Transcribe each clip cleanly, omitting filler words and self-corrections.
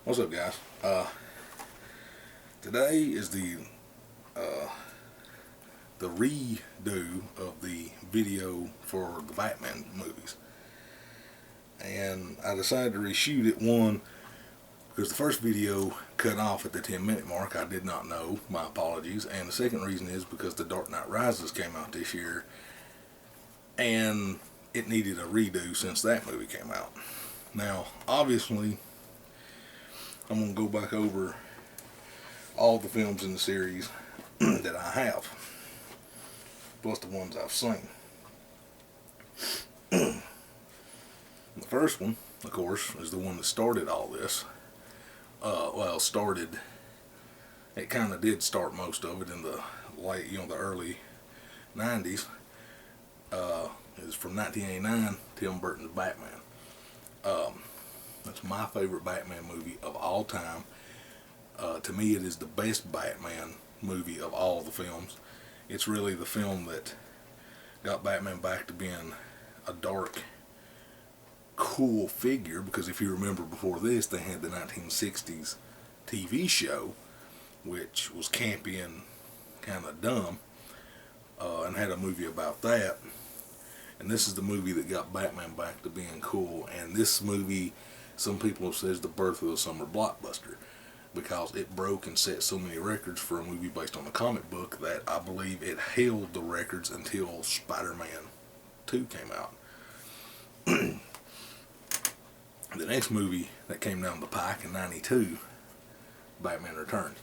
What's up, guys? Today is uh, the redo of the video for the Batman movies, and I decided to reshoot it. One, because the first video cut off at the 10-minute mark. I did not know. My apologies. And the second reason is because The Dark Knight Rises came out this year, and it needed a redo since that movie came out. Now, obviously, I'm going to go back over all the films in the series that I have, plus the ones I've seen. The first one, of course, is the one that started all this. It kind of did start most of it in the late, the early 90s. It was from 1989, Tim Burton's Batman. That's my favorite Batman movie of all time. To me, it is the best Batman movie of all the films. It's really the film that got Batman back to being a dark, cool figure, because if you remember before this, they had the 1960s TV show, which was campy and kind of dumb, and had a movie about that. And this is the movie that got Batman back to being cool. And this movie, some people have said, is the birth of the summer blockbuster, because it broke and set so many records for a movie based on a comic book that I believe it held the records until Spider-Man 2 came out. The next movie that came down the pike in 92, Batman Returns.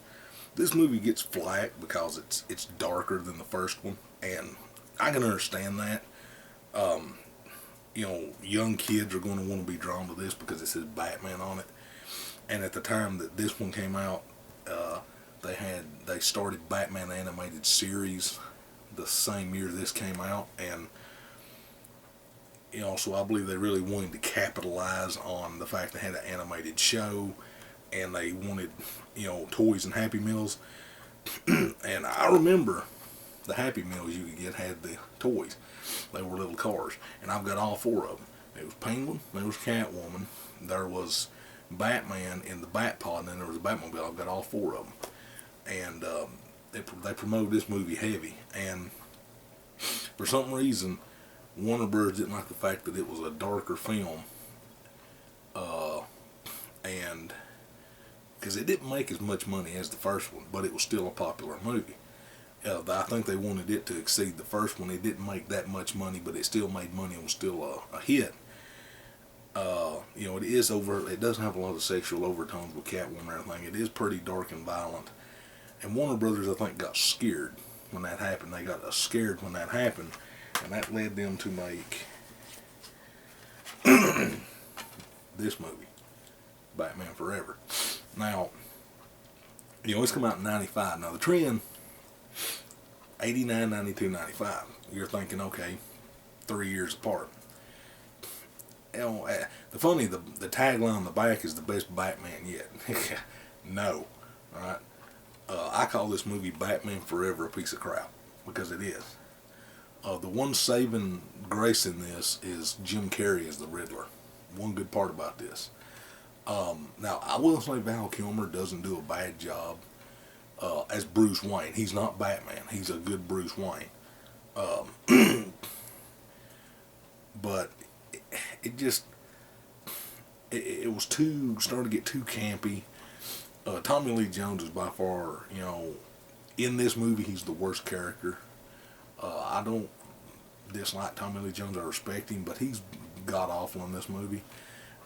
This movie gets flack because it's darker than the first one, and I can understand that. Young kids are going to want to be drawn to this because it says Batman on it. And at the time that this one came out, they started Batman animated series the same year this came out, and so I believe they really wanted to capitalize on the fact they had an animated show, and they wanted toys and Happy Meals. And I remember the Happy Meals you could get had the toys. They were little cars, and I've got all four of them. There was Penguin, there was Catwoman, there was Batman in the Batpod, and then there was a Batmobile. I've got all four of them, and they promoted this movie heavy. And for some reason, Warner Bros. Didn't like the fact that it was a darker film, and because it didn't make as much money as the first one, but it was still a popular movie. I think they wanted it to exceed the first one. It didn't make that much money, but it still made money and was still a hit. It is it doesn't have a lot of sexual overtones with Catwoman and everything. It is pretty dark and violent. And Warner Brothers, I think, got scared when that happened. They got scared when that happened, and that led them to make this movie, Batman Forever. Now, it's come out in 95. Now, the trend, 89, 92, 95. You're thinking, okay, 3 years apart. The tagline on the back is the best Batman yet. No, alright? I call this movie Batman Forever a piece of crap, because it is. The one saving grace in this is Jim Carrey as the Riddler. One good part about this. Now, I will say Val Kilmer doesn't do a bad job as Bruce Wayne. He's not Batman. He's a good Bruce Wayne. But it was starting to get too campy. Tommy Lee Jones is by far, in this movie, he's the worst character. I don't dislike Tommy Lee Jones. I respect him, but he's god-awful in this movie.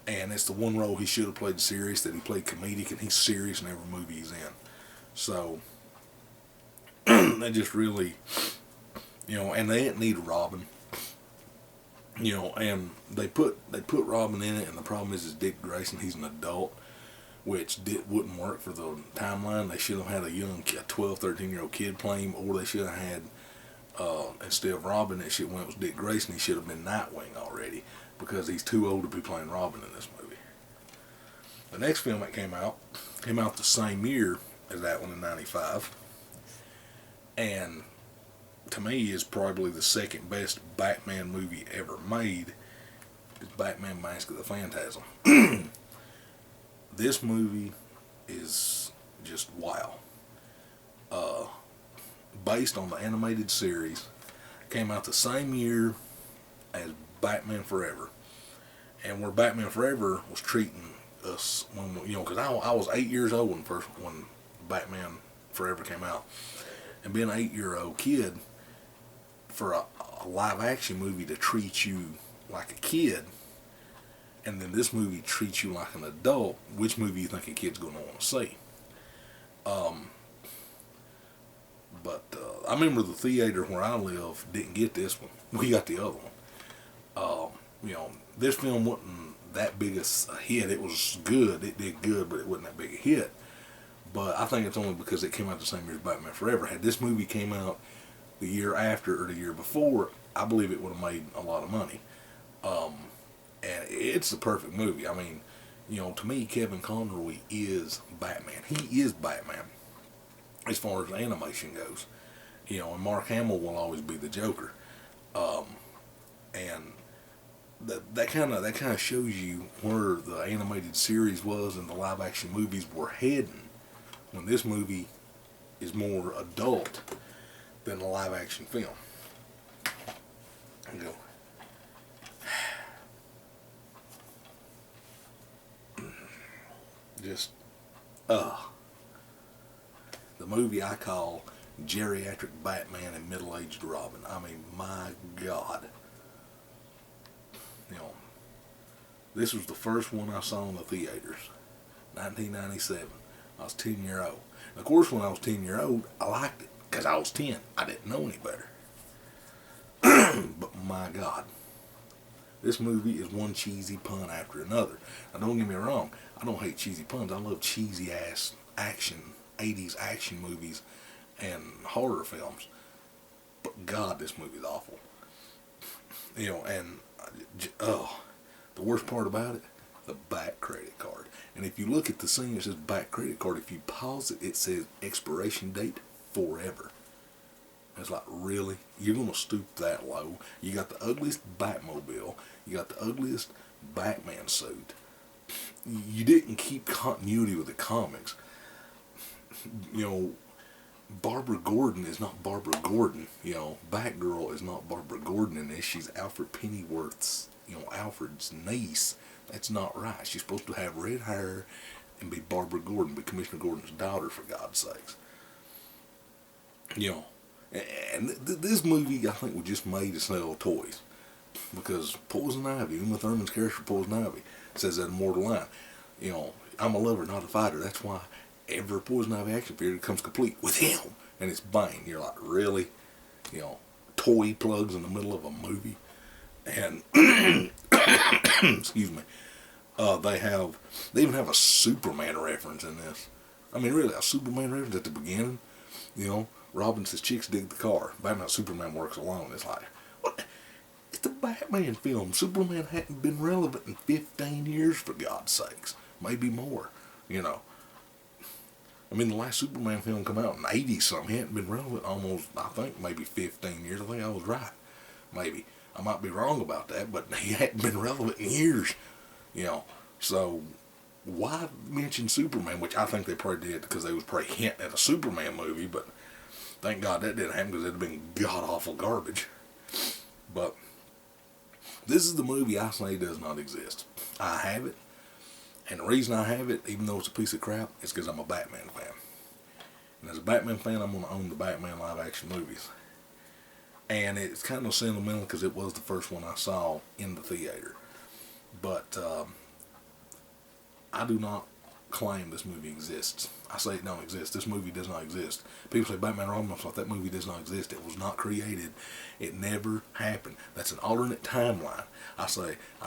And it's the one role he should have played serious that he played comedic, and he's serious in every movie he's in. So, they just really, and they didn't need Robin. And they put Robin in it, and the problem is Dick Grayson, he's an adult, which wouldn't work for the timeline. They should have had a 12, 13-year-old kid play him, or they should have had, instead of Robin, that shit when it was Dick Grayson, he should have been Nightwing already, because he's too old to be playing Robin in this movie. The next film that came out the same year as that one in 95, and to me is probably the second best Batman movie ever made, is Batman Mask of the Phantasm. this movie is just wow. Based on the animated series, came out the same year as Batman Forever, and where Batman Forever was treating us when because I was 8 years old when Batman Forever came out, and being an 8-year-old kid, for a live action movie to treat you like a kid, and then this movie treats you like an adult, which movie you think a kid's going to want to see? But I remember the theater where I live didn't get this one. We got the other one. This film wasn't that big a hit. It was good. It did good, but it wasn't that big a hit. But I think it's only because it came out the same year as Batman Forever. Had this movie came out the year after or the year before, I believe it would have made a lot of money. And it's the perfect movie. I mean, to me, Kevin Conroy is Batman. He is Batman as far as animation goes. And Mark Hamill will always be the Joker. And that kind of shows you where the animated series was and the live action movies were heading, when this movie is more adult than a live action film. And go. Just the movie I call Geriatric Batman and Middle-Aged Robin. I mean, my God. This was the first one I saw in the theaters, 1997. I was 10 years old. And of course, when I was 10 years old, I liked it because I was 10. I didn't know any better. But my God, this movie is one cheesy pun after another. Now, don't get me wrong. I don't hate cheesy puns. I love cheesy ass action, 80s action movies and horror films. But God, this movie is awful. And the worst part about it, the back credit card. And if you look at the scene, it says back credit card. If you pause it, it says expiration date forever. It's like, really? You're going to stoop that low? You got the ugliest Batmobile. You got the ugliest Batman suit. You didn't keep continuity with the comics. Barbara Gordon is not Barbara Gordon. Batgirl is not Barbara Gordon in this. She's Alfred Pennyworth's, Alfred's niece. That's not right. She's supposed to have red hair and be Barbara Gordon, be Commissioner Gordon's daughter, for God's sakes. And this movie, I think, was just made to sell toys. Because Poison Ivy, Uma Thurman's character, Poison Ivy, says that immortal line. I'm a lover, not a fighter. That's why every Poison Ivy action figure comes complete with him. And it's bang. You're like, really? Toy plugs in the middle of a movie. And, excuse me, they even have a Superman reference in this. I mean, really, a Superman reference at the beginning. Robin says, chicks dig the car. Batman Superman works alone. It's like, what? It's a Batman film. Superman hadn't been relevant in 15 years, for God's sakes. Maybe more, I mean, the last Superman film came out in 80-something. He hadn't been relevant almost, I think, maybe 15 years. I think I was right. Maybe. I might be wrong about that, but he hadn't been relevant in years. So why mention Superman, which I think they probably did because they was probably hinting at a Superman movie, but thank God that didn't happen because it'd have been god-awful garbage. But this is the movie I say does not exist. I have it, and the reason I have it, even though it's a piece of crap, is because I'm a Batman fan. And as a Batman fan, I'm going to own the Batman live-action movies. And it's kind of sentimental because it was the first one I saw in the theater. But I do not claim this movie exists. I say it don't exist. This movie does not exist. People say Batman Robin. I thought that movie does not exist. It was not created. It never happened. That's an alternate timeline. I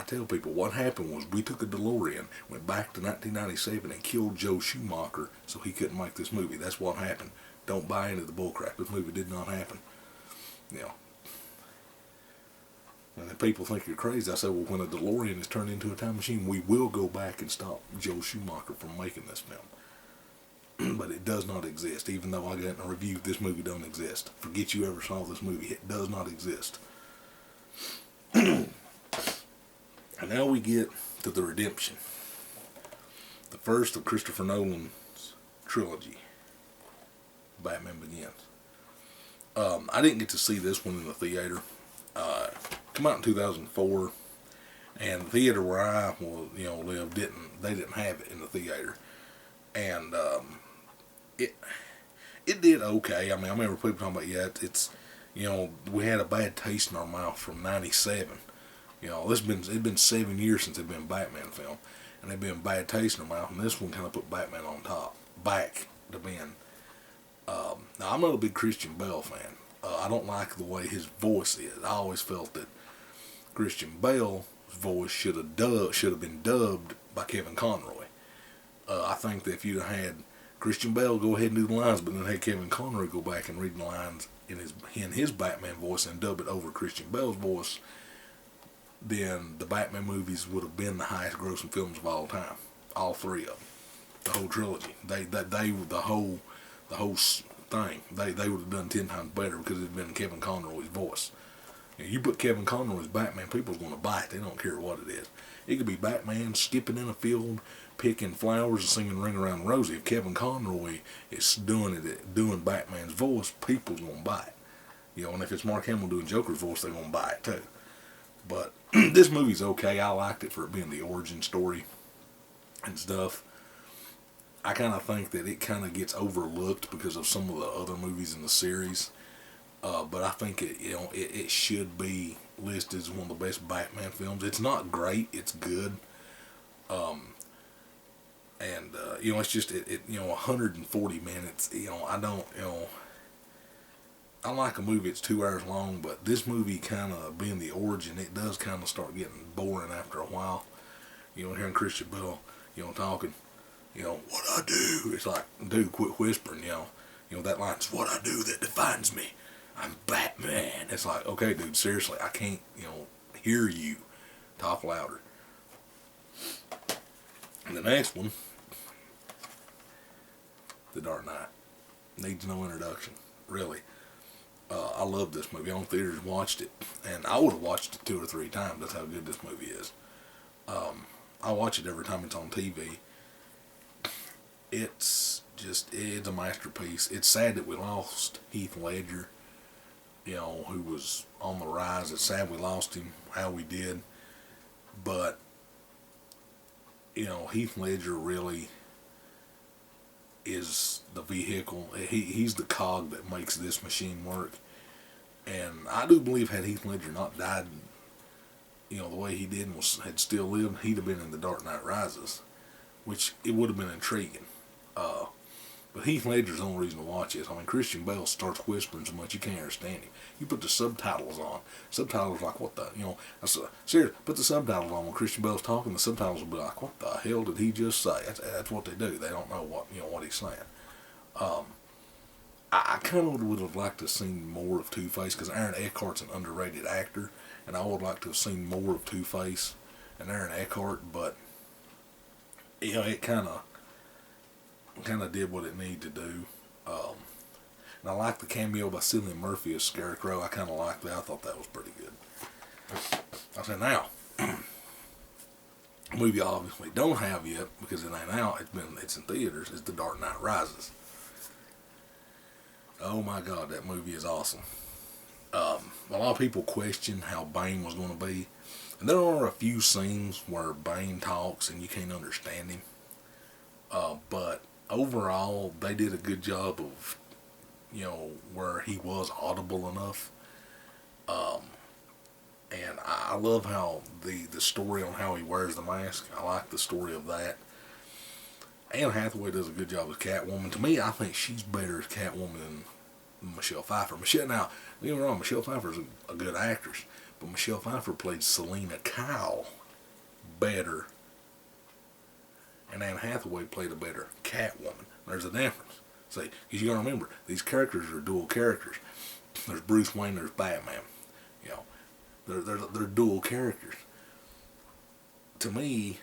tell people what happened was we took a DeLorean, went back to 1997 and killed Joe Schumacher so he couldn't make this movie. That's what happened. Don't buy into the bullcrap. This movie did not happen. And then people think you're crazy. I say, well, when a DeLorean is turned into a time machine, we will go back and stop Joe Schumacher from making this film. But it does not exist, even though I got in a review, this movie don't exist. Forget you ever saw this movie. It does not exist. And now we get to the redemption. the first of Christopher Nolan's trilogy, Batman Begins. I didn't get to see this one in the theater. Come out in 2004, and the theater where I lived didn't have it in the theater, and it did okay. I mean, I remember people talking about it's we had a bad taste in our mouth from '97. It's been 7 years since there's been a Batman film, and they've been a bad taste in our mouth, and this one kind of put Batman on top, back to being. Now, I'm not a big Christian Bale fan. I don't like the way his voice is. I always felt that Christian Bale's voice should have been dubbed by Kevin Conroy. I think that if you'd have had Christian Bale go ahead and do the lines, but then had Kevin Conroy go back and read the lines in his Batman voice and dub it over Christian Bale's voice, then the Batman movies would have been the highest grossing films of all time. All three of them. The whole trilogy. The whole thing. They would have done 10 times better because it had been Kevin Conroy's voice. You put Kevin Conroy's Batman, people's going to buy it. They don't care what it is. It could be Batman skipping in a field, picking flowers and singing Ring Around Rosie. If Kevin Conroy is doing Batman's voice, people's going to buy it. And if it's Mark Hamill doing Joker's voice, they're going to buy it too. But this movie's okay. I liked it for it being the origin story and stuff. I kind of think that it kind of gets overlooked because of some of the other movies in the series. But I think it should be listed as one of the best Batman films. It's not great. It's good. It's just 140 minutes. I like a movie that's 2 hours long, but this movie kind of being the origin, it does kind of start getting boring after a while. Hearing Christian Bale, talking, what I do. It's like, dude, quit whispering, that line's what I do that defines me. I'm Batman. It's like, okay, dude, seriously, I can't, hear you. Talk louder. And the next one, The Dark Knight. Needs no introduction, really. I love this movie. I went to theaters and watched it, and I would have watched it 2 or 3 times. That's how good this movie is. I watch it every time it's on TV. It's a masterpiece. It's sad that we lost Heath Ledger, who was on the rise. It's sad we lost him, how we did. But, Heath Ledger really is the vehicle. He's the cog that makes this machine work. And I do believe had Heath Ledger not died, the way he did and had still lived, he'd have been in The Dark Knight Rises, which it would have been intriguing. But Heath Ledger's the only reason to watch this. I mean, Christian Bale starts whispering so much you can't understand him. You put the subtitles on. Subtitles like, what the, seriously, put the subtitles on when Christian Bale's talking. The subtitles will be like, what the hell did he just say? That's what they do. They don't know what he's saying. I kind of would have liked to have seen more of Two-Face because Aaron Eckhart's an underrated actor, and I would like to have seen more of Two-Face and Aaron Eckhart, but it kind of did what it needed to do. And I like the cameo by Cillian Murphy as Scarecrow. I kind of liked that. I thought that was pretty good. I said, now, a movie I obviously don't have yet because it ain't out. It's in theaters. Is The Dark Knight Rises. Oh my God, that movie is awesome. A lot of people question how Bane was going to be, and there are a few scenes where Bane talks and you can't understand him. But overall, they did a good job of, where he was audible enough. And I love how the story on how he wears the mask. I like the story of that. Anne Hathaway does a good job as Catwoman. To me, I think she's better as Catwoman than Michelle Pfeiffer. Now, don't get me wrong, Michelle Pfeiffer's a good actress, but Michelle Pfeiffer played Selena Kyle better, and Anne Hathaway played a better Catwoman. There's a difference. See, because you got to remember, these characters are dual characters. There's Bruce Wayne, there's Batman. They're dual characters. To me,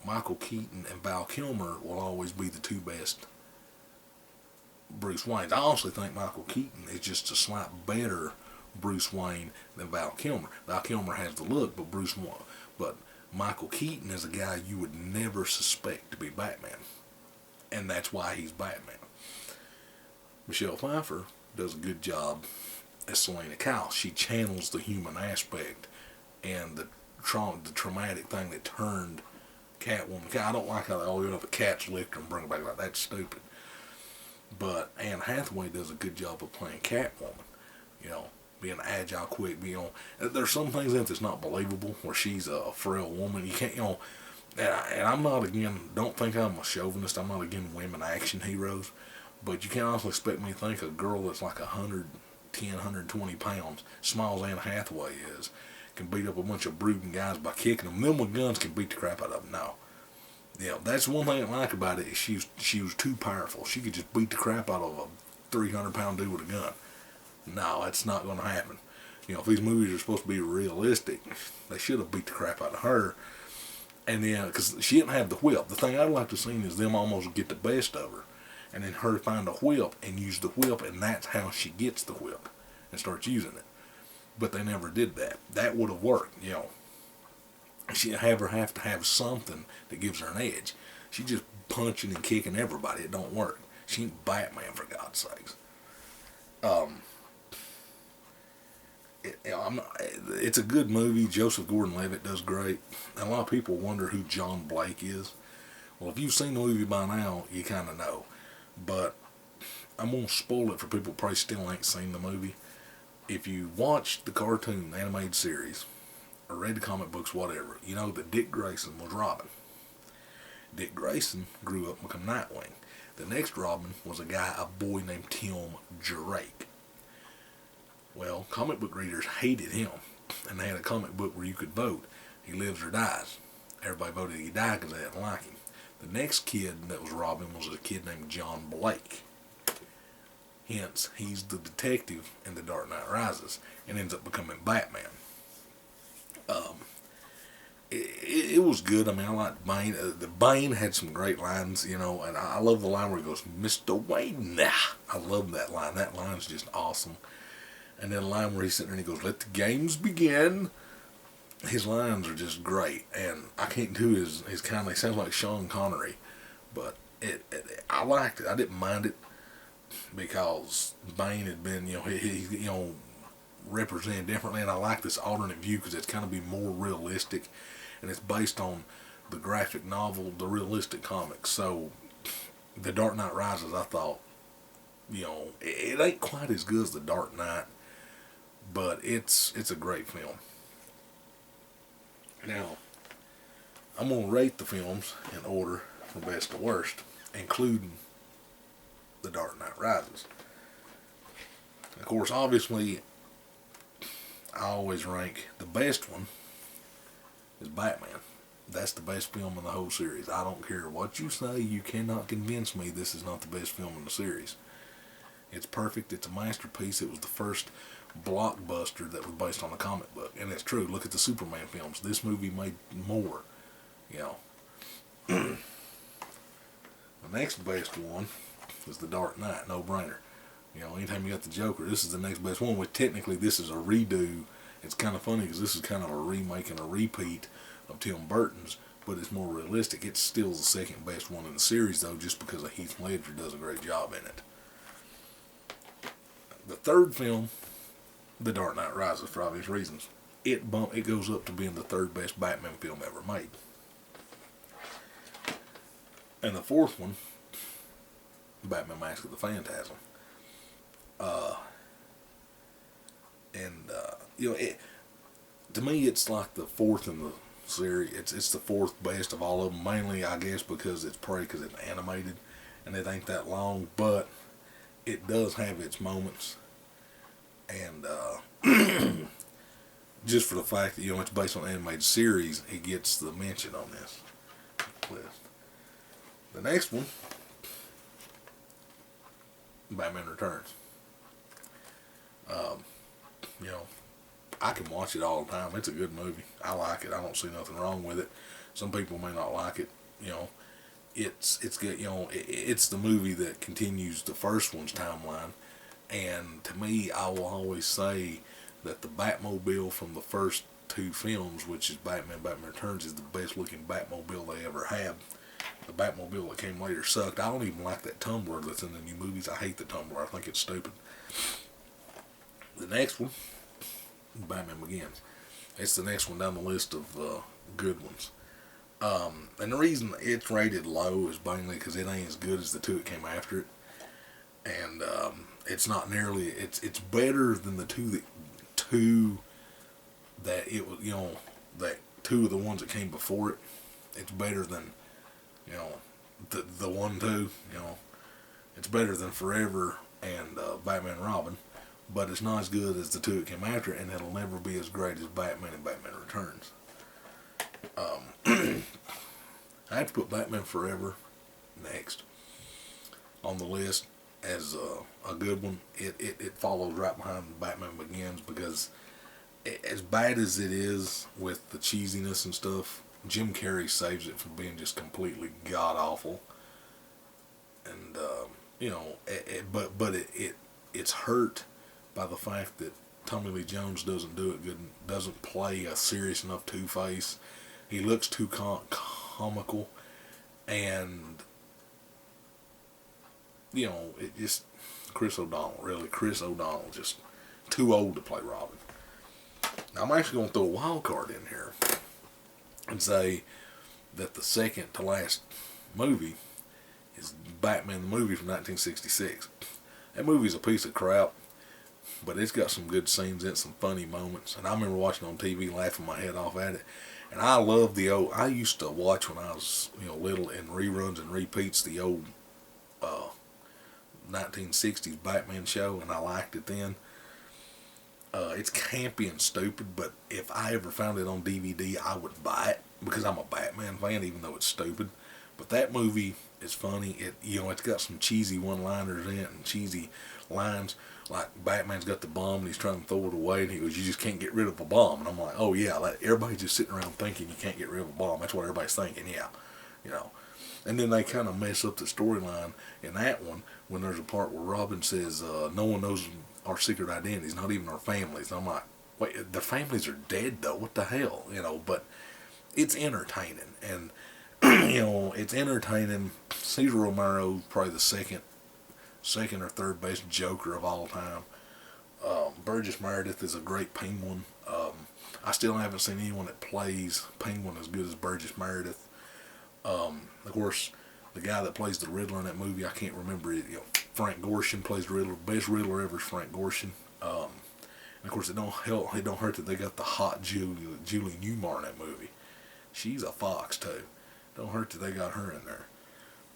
Michael Keaton and Val Kilmer will always be the two best Bruce Waynes. I honestly think Michael Keaton is just a slight better Bruce Wayne than Val Kilmer. Val Kilmer has the look, but Michael Keaton is a guy you would never suspect to be Batman, and that's why he's Batman. Michelle Pfeiffer does a good job as Selena Kyle. She channels the human aspect and the traumatic thing that turned Catwoman. I don't like how they always up a cat's licked and bring it back like that's stupid. But Anne Hathaway does a good job of playing Catwoman. You know, being agile, quick. There's some things in it that's not believable, where she's a frail woman. You can't, and I'm not again. Don't think I'm a chauvinist. I'm not against women action heroes, but you can't also expect me to think a girl that's like 110, 120 pounds, small as Anne Hathaway is, can beat up a bunch of brooding guys by kicking them. Them with guns can beat the crap out of them. No. That's one thing I like about it. Is she was too powerful. She could just beat the crap out of a 300-pound dude with a gun. No, that's not going to happen. If these movies are supposed to be realistic, they should have beat the crap out of her. And then, because she didn't have the whip. The thing I'd like to see is them almost get the best of her. And then her find a whip and use the whip, and that's how she gets the whip and starts using it. But they never did that. That would have worked, She have to have something that gives her an edge. She just punching and kicking everybody. It don't work. She ain't Batman, for God's sakes. It's a good movie. Joseph Gordon-Levitt does great. And a lot of people wonder who John Blake is. Well, if you've seen the movie by now, you kind of know. But I'm going to spoil it for people who probably still ain't seen the movie. If you watched the cartoon animated series, or read the comic books, whatever, you know that Dick Grayson was Robin. Dick Grayson grew up and became Nightwing. The next Robin was a boy named Tim Drake. Well, comic book readers hated him, and they had a comic book where you could vote. He lives or dies. Everybody voted he died because they didn't like him. The next kid that was Robin was a kid named John Blake. Hence, he's the detective in The Dark Knight Rises and ends up becoming Batman. It was good. I mean, I liked Bane. The Bane had some great lines, and I love the line where he goes, "Mr. Wayne." I love that line. That line's just awesome. And then the line where he's sitting there and he goes, "Let the games begin." His lines are just great, and I can't do his kind of, he sounds like Sean Connery, but I liked it. I didn't mind it because Bane had been, he represented differently, and I like this alternate view because it's kind of be more realistic, and it's based on the graphic novel, the realistic comics. So, The Dark Knight Rises, I thought, it ain't quite as good as The Dark Knight, but it's a great film. Now, I'm going to rate the films in order from best to worst, including The Dark Knight Rises. Of course, obviously, I always rank the best one is Batman. That's the best film in the whole series. I don't care what you say, you cannot convince me this is not the best film in the series. It's perfect, it's a masterpiece. It was the first blockbuster that was based on a comic book, and it's true. Look at the Superman films. This movie made more. The next best one is The Dark Knight, no brainer. Anytime you got the Joker, this is the next best one. Which technically this is a redo. It's kind of funny because this is kind of a remake and a repeat of Tim Burton's, but it's more realistic. It's still the second best one in the series, though, just because of Heath Ledger does a great job in it. The third film, The Dark Knight Rises, for obvious reasons, it goes up to being the third best Batman film ever made. And the fourth one, Batman Mask of the Phantasm. To me, it's like the fourth in the series. It's the fourth best of all of them. Mainly, I guess, because it's animated and it ain't that long, but it does have its moments. And just for the fact that it's based on an animated series, it gets the mention on this list. The next one, Batman Returns. I can watch it all the time. It's a good movie. I like it. I don't see nothing wrong with it. Some people may not like it. It's good. It's the movie that continues the first one's timeline. And to me, I will always say that the Batmobile from the first two films, which is Batman Returns, is the best looking Batmobile they ever had. The Batmobile that came later sucked. I don't even like that Tumbler that's in the new movies. I hate the Tumbler. I think it's stupid. The next one, Batman Begins. It's the next one down the list of good ones. And the reason it's rated low is mainly because it ain't as good as the two that came after it. And it's not nearly, it's better than the two that it was, that two of the ones that came before it. It's better than, the 1, 2, it's better than Forever and Batman Robin, but it's not as good as the two that came after it, and it'll never be as great as Batman and Batman Returns. I have to put Batman Forever next on the list as a good one. It follows right behind Batman Begins because as bad as it is with the cheesiness and stuff, Jim Carrey saves it from being just completely god awful. And it's hurt by the fact that Tommy Lee Jones doesn't do it good, doesn't play a serious enough Two-Face. He looks too comical, and it just Chris O'Donnell just too old to play Robin. Now I'm actually going to throw a wild card in here and say that the second to last movie is Batman the movie from 1966. That movie's a piece of crap, but it's got some good scenes in it, some funny moments, and I remember watching it on TV laughing my head off at it. And I love the old, I used to watch when I was little in reruns and repeats the old 1960s Batman show, and I liked it then. It's campy and stupid, but if I ever found it on DVD, I would buy it because I'm a Batman fan, even though it's stupid. But that movie is funny. It's got some cheesy one-liners in it and cheesy lines, like Batman's got the bomb and he's trying to throw it away, and he goes, "You just can't get rid of a bomb." And I'm like, oh yeah, everybody's just sitting around thinking you can't get rid of a bomb. That's what everybody's thinking, yeah, And then they kind of mess up the storyline in that one when there's a part where Robin says, no one knows our secret identities, not even our families. And I'm like, wait, the families are dead though, what the hell? But it's entertaining, and it's entertaining. Cesar Romero, probably the second or third best Joker of all time. Burgess Meredith is a great Penguin. I still haven't seen anyone that plays Penguin as good as Burgess Meredith. Of course, the guy that plays the Riddler in that movie, I can't remember it. Frank Gorshin plays the Riddler. Best Riddler ever is Frank Gorshin. And of course, it don't hurt that they got the hot Julie Newmar in that movie. She's a fox too. Don't hurt that they got her in there.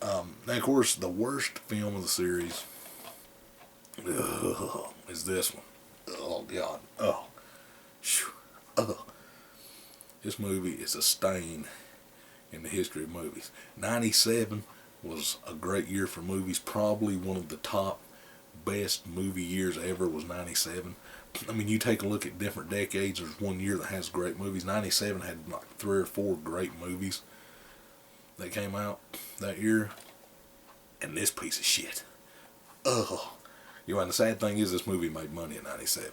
Now, of course, the worst film of the series is this one. Oh God. Oh. This movie is a stain in the history of movies. 97 was a great year for movies. Probably one of the top best movie years ever was 97. I mean, you take a look at different decades, there's one year that has great movies. 97 had like 3 or 4 great movies that came out that year. And this piece of shit. And the sad thing is this movie made money in 97.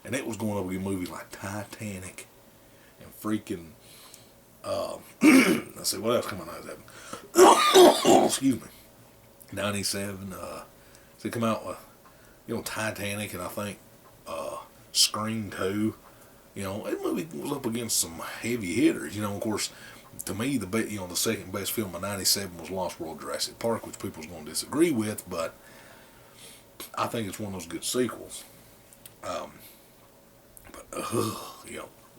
And it was going up against movies like Titanic and freaking let's see, what else come out of that? Excuse me. 97, so it come out with, Titanic, and I think, Scream 2. That movie was up against some heavy hitters. Of course, to me, the second best film of 97 was Lost World Jurassic Park, which people's going to disagree with, but I think it's one of those good sequels.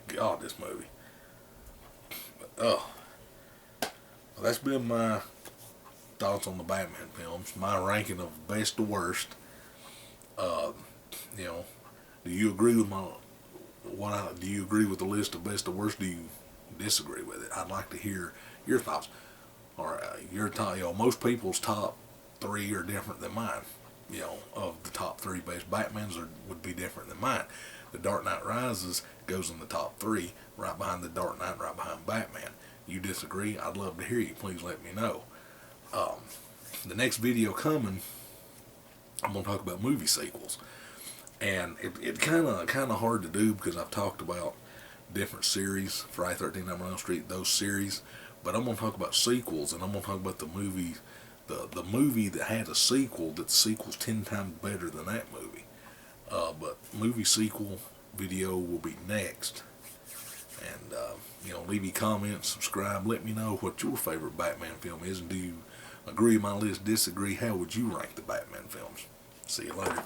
God, this movie. Well, that's been my thoughts on the Batman films. My ranking of best to worst. Do you agree with do you agree with the list of best to worst? Do you disagree with it? I'd like to hear your thoughts. Or your top. Most people's top 3 are different than mine. Of the top 3 best Batmans would be different than mine. The Dark Knight Rises goes in the top 3, right behind the Dark Knight, right behind Batman. You disagree? I'd love to hear you. Please let me know. The next video coming, I'm going to talk about movie sequels. And it's kind of hard to do because I've talked about different series, Friday 13th, Nightmare on Elm Street, those series. But I'm going to talk about sequels, and I'm going to talk about the movie, the movie that had a sequel, that the sequel's 10 times better than that movie. But movie sequel video will be next. And, leave your comments, subscribe, let me know what your favorite Batman film is, and do you agree with my list, disagree? How would you rank the Batman films? See you later.